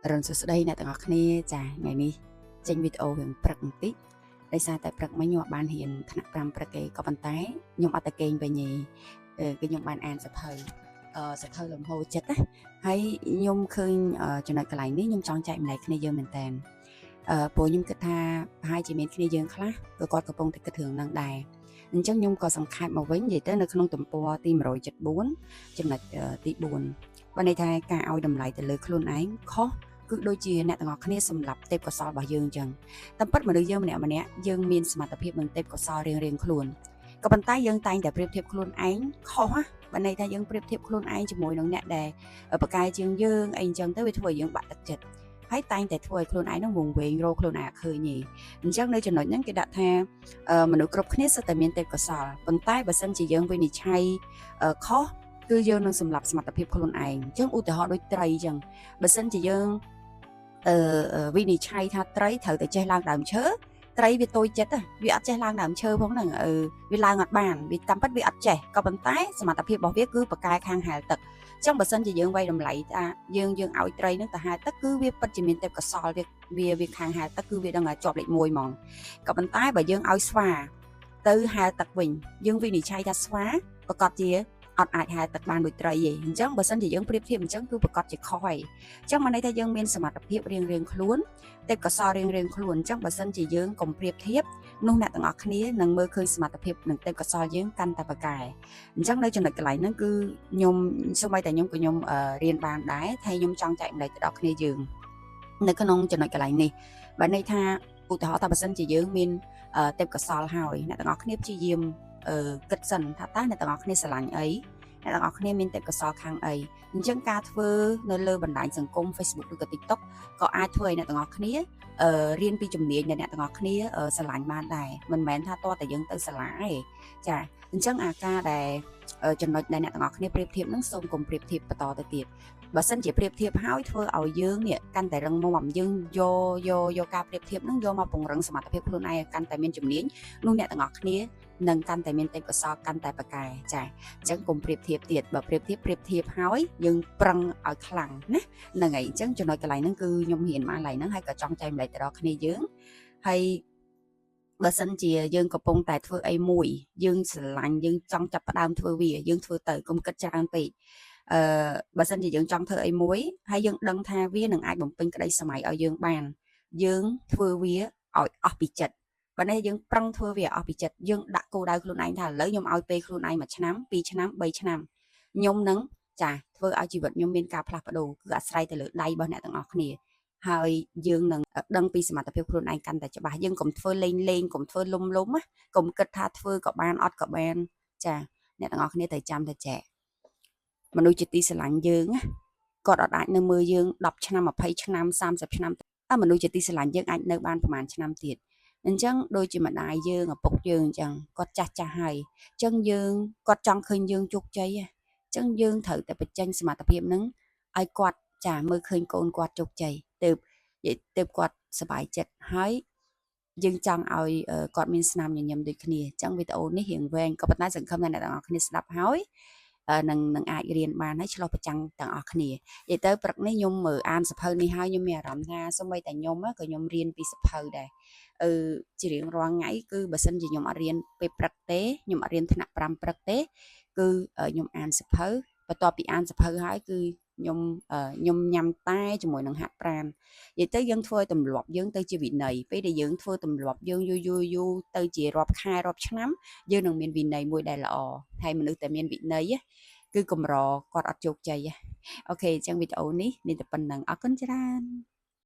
រនសួស្តីអ្នកទាំងអស់គ្នាចាថ្ងៃនេះចេញវីដេអូរឿងព្រឹកបន្តិចដោយសារតែព្រឹកមិញខ្ញុំបានរៀនថ្នាក់5ព្រឹកឯងក៏ប៉ុន្តែខ្ញុំអត់តែគេងវិញទេគឺខ្ញុំបានអានសភៅសភៅលំហូរចិត្តណាហើយខ្ញុំឃើញចំណុចកន្លែងនេះខ្ញុំចង់ចែកម្លែកគ្នាយើងមែនតើព្រោះខ្ញុំគិតថាប្រហែលជាមានគ្នាយើងខ្លះក៏គាត់កំពុងតែគិតរឿងហ្នឹងដែរអញ្ចឹងខ្ញុំក៏សង្ខេបមកវិញនិយាយទៅនៅក្នុងទំព័រទី174ចំណុចទី4បើន័យថាការឲ្យតម្លៃទៅលើខ្លួនឯងខុសគឺដូចជាអ្នកទាំងអស់គ្នាសម្រាប់ទេពកោសលរបស់យើងអញ្ចឹងតាមពិតមនុស្សយើងម្នាក់យើងមានសមត្ថភាពនឹងទេពកោសលរៀងៗខ្លួនក៏ប៉ុន្តែយើងតែងតែប្រៀបធៀបខ្លួនឯងខុសណាបើន័យថាយើងប្រៀបធៀបខ្លួនឯងជាមួយនឹងអ្នកដែលប្រកែជាងយើងអីអញ្ចឹងទៅវាធ្វើឲ្យយើងបាក់ទឹកចិត្តហើយតែងតែធ្វើឲ្យខ្លួនឯងនឹងវង្វេងរកខ្លួនឯងឃើញទេអញ្ចឹងនៅចំណុចហ្នឹងគេដាក់ថាមនុស្សគ្រប់គ្នាសុទ្ធតែមានទេពកោសលប៉ុន្តែបើសិនជាយើងវិនិច្ឆ័យខុសគឺយើងនឹងសម្លាប់សមត្ថភាពខ្លួនឯងអញ្ចឹងឧទាហរណ៍ដូចត្រីអញ្ចឹងបើសិនជាយើងវិនិច្ឆ័យថាត្រីត្រូវតែចេះឡើងដើមឈើត្រីវាតូចចិត្តវាអត់ចេះឡើងដើមឈើផងហ្នឹងវាឡើងអត់បានវាតាមពិតវាអត់ចេះក៏ប៉ុន្តែសមត្ថភាពរបស់វាគឺប្រកែខាងហែលទឹកអញ្ចឹងបើសិនជាយើងវាយតម្លៃថាយើងឲ្យត្រីហ្នឹងទៅហែលទឹកគឺវាពិតជាមានទេពកោសលវាខាងហែលទឹកគឺវាដឹងថាជាប់លេខ1ហ្មងក៏ប៉ុន្តែបើយើងឲ្យស្វាទៅហែលទឹកវិញយើងវិនិច្ឆ័យថាស្វាប្រកាសជាអត់អាចហែលទឹកបានដូចត្រីទេអញ្ចឹងបើសិនជាយើងប្រៀបធៀបអញ្ចឹងគឺប្រកាសជាខុសហើយអញ្ចឹងមកន័យថាយើងមានសមត្ថភាពរៀងខ្លួនទេពកោសលរៀងខ្លួនអញ្ចឹងបើសិនជាយើងកុំប្រៀបធៀបនោះអ្នកទាំងអស់គ្នានឹងមើលឃើញសមត្ថភាពនិងទេពកោសលយើងកាន់តែប្រកែអញ្ចឹងនៅចំណុចកន្លែងហ្នឹងគឺខ្ញុំសូម្បីតែខ្ញុំរៀនបានដែរតែខ្ញុំចង់ចែកម្លែកទៅដល់គ្នាយើងនៅក្នុងចំណុចកន្លែងនេះបើន័យថាឧទាហរណ៍ថាបើសិនជាយើងមានទេពកោសលហើយអ្នកទាំងអស់គ្នាព្យាយាមគិតសិនថាតើអ្នកទាំងអស់គ្នាស្រឡាញ់អីអ្នកទាំងអស់គ្នាមានទេពកោសលខាងអីអញ្ចឹងការធ្វើនៅលើបណ្ដាញសង្គម Facebook ឬក៏ TikTok ក៏អាចធ្វើឲ្យអ្នកទាំងអស់គ្នារៀនពីជំនាញដែលអ្នកទាំងអស់គ្នាស្រឡាញ់បានដែរមិនមែនថាតើតែយើងទៅសាលាទេចាអញ្ចឹងអាការដែលចំណុចដែលអ្នកទាំងអស់គ្នាប្រៀបធៀបនឹងសូមកុំប្រៀបធៀបបន្តទៅទៀតបើសិនជាប្រៀបធៀបហើយធ្វើឲ្យយើងនេះកាន់តែរឹងមាំយើងយកការប្រៀបធៀបនឹងយកមកពង្រឹងសមត្ថភាពខ្លួនឯងកាន់តែមានជំនាញនោះអ្នកទាំងអស់គ្នានឹងកាន់តែមានទេពកោសល្យកាន់តែប្រកែចាអញ្ចឹងកុំប្រៀបធៀបទៀតបើប្រៀបធៀបហើយយើងប្រឹងឲ្យខ្លាំងណាហ្នឹងហើយអញ្ចឹងចំណុចកន្លែងហ្នឹងគឺខ្ញុំហ៊ានមកកន្លែងហ្នឹងហើយក៏ចង់ចែកម្លែកទៅដល់គ្នាយើងហើយបើសិនជាយើងកំពុងតែធ្វើអីមួយយើងស្រឡាញ់យើងចង់ចាប់ផ្ដើមធ្វើវាយើងធ្វើទៅកុំគិតច្រើនពេកបើសិនជាយើងចង់ធ្វើអីមួយហើយយើងដឹងថាវានឹងអាចបំពេញក្តីសម័យឲ្យយើងបានយើងធ្វើវាឲ្យអស់ពីចិត្តបើនេះយើងប្រឹងធ្វើវាអស់ពីចិត្តយើងដាក់គោលដៅខ្លួនឯងថាឥឡូវខ្ញុំឲ្យពេលខ្លួនឯង1ឆ្នាំ2ឆ្នាំ3ឆ្នាំខ្ញុំនឹងចាធ្វើឲ្យជីវិតខ្ញុំមានការផ្លាស់ប្ដូរគឺអាស្រ័យទៅលើដៃរបស់អ្នកទាំងអស់គ្នាហើយយើងនឹងដឹងពីសមត្ថភាពខ្លួនឯងកាន់តែច្បាស់យើងកុំធ្វើលេងកុំធ្វើលុំណាកុំគិតថាធ្វើក៏បានអត់ក៏បានចាអ្នកទាំងអស់គ្នាត្រូវចាំតែចែកមនុស្សជាទីស្រឡាញ់យើងគាត់អាចនៅមើលយើង10ឆ្នាំ20ឆ្នាំ30ឆ្នាំមនុស្សជាទីស្រឡាញ់យើងអាចនៅបានប្រហែលឆ្នាំទៀតអញ្ចឹងដូចជាម្ដាយយើងឪពុកយើងអញ្ចឹងគាត់ចាស់ហើយអញ្ចឹងយើងគាត់ចង់ឃើញយើងជោគជ័យអញ្ចឹងយើងត្រូវតែបញ្ចេញសមត្ថភាពហ្នឹងឲ្យគាត់ចាមើលឃើញកូនគាត់ជោគជ័យទើបគាត់សប្បាយចិត្តហើយយើងចង់ឲ្យគាត់មានស្នាមញញឹមដូចគ្នាអញ្ចឹងវីដេអូនេះរៀងវែងក៏ប៉ុន្តែសង្ឃឹមថាអ្នកទាំងអស់គ្នាស្ដាប់ហើយនឹងអាចរៀនបានហើយឆ្លោះប្រចាំងទាំងអស់គ្នានិយាយទៅព្រឹកនេះខ្ញុំអានសភៅនេះហើយខ្ញុំមានអារម្មណ៍ថាសូម្បីតែខ្ញុំក៏ខ្ញុំរៀនពីសភៅដែរជារៀងរាល់ថ្ងៃគឺបើសិនជាខ្ញុំអត់រៀនពេលព្រឹកទេខ្ញុំអត់រៀនថ្នាក់5ព្រឹកទេគឺខ្ញុំអានសភៅបន្ទាប់ពីអានសភៅហើយគឺខ្ញុំញ៉ាំតែជាមួយនឹងហាត់ប្រាណនិយាយទៅយើងធ្វើឲ្យទម្លាប់យើងទៅជាវិន័យពេលដែលយើងធ្វើទម្លាប់យើងយូរទៅជារាប់ខែរាប់ឆ្នាំយើងនឹងមានវិន័យមួយដែលល្អហើយមនុស្សតែមានវិន័យគឺកម្រគាត់អត់ជោគជ័យអូខេអញ្ចឹងវីដេអូនេះមានតែប៉ុណ្្នឹងអរគុណច្រើន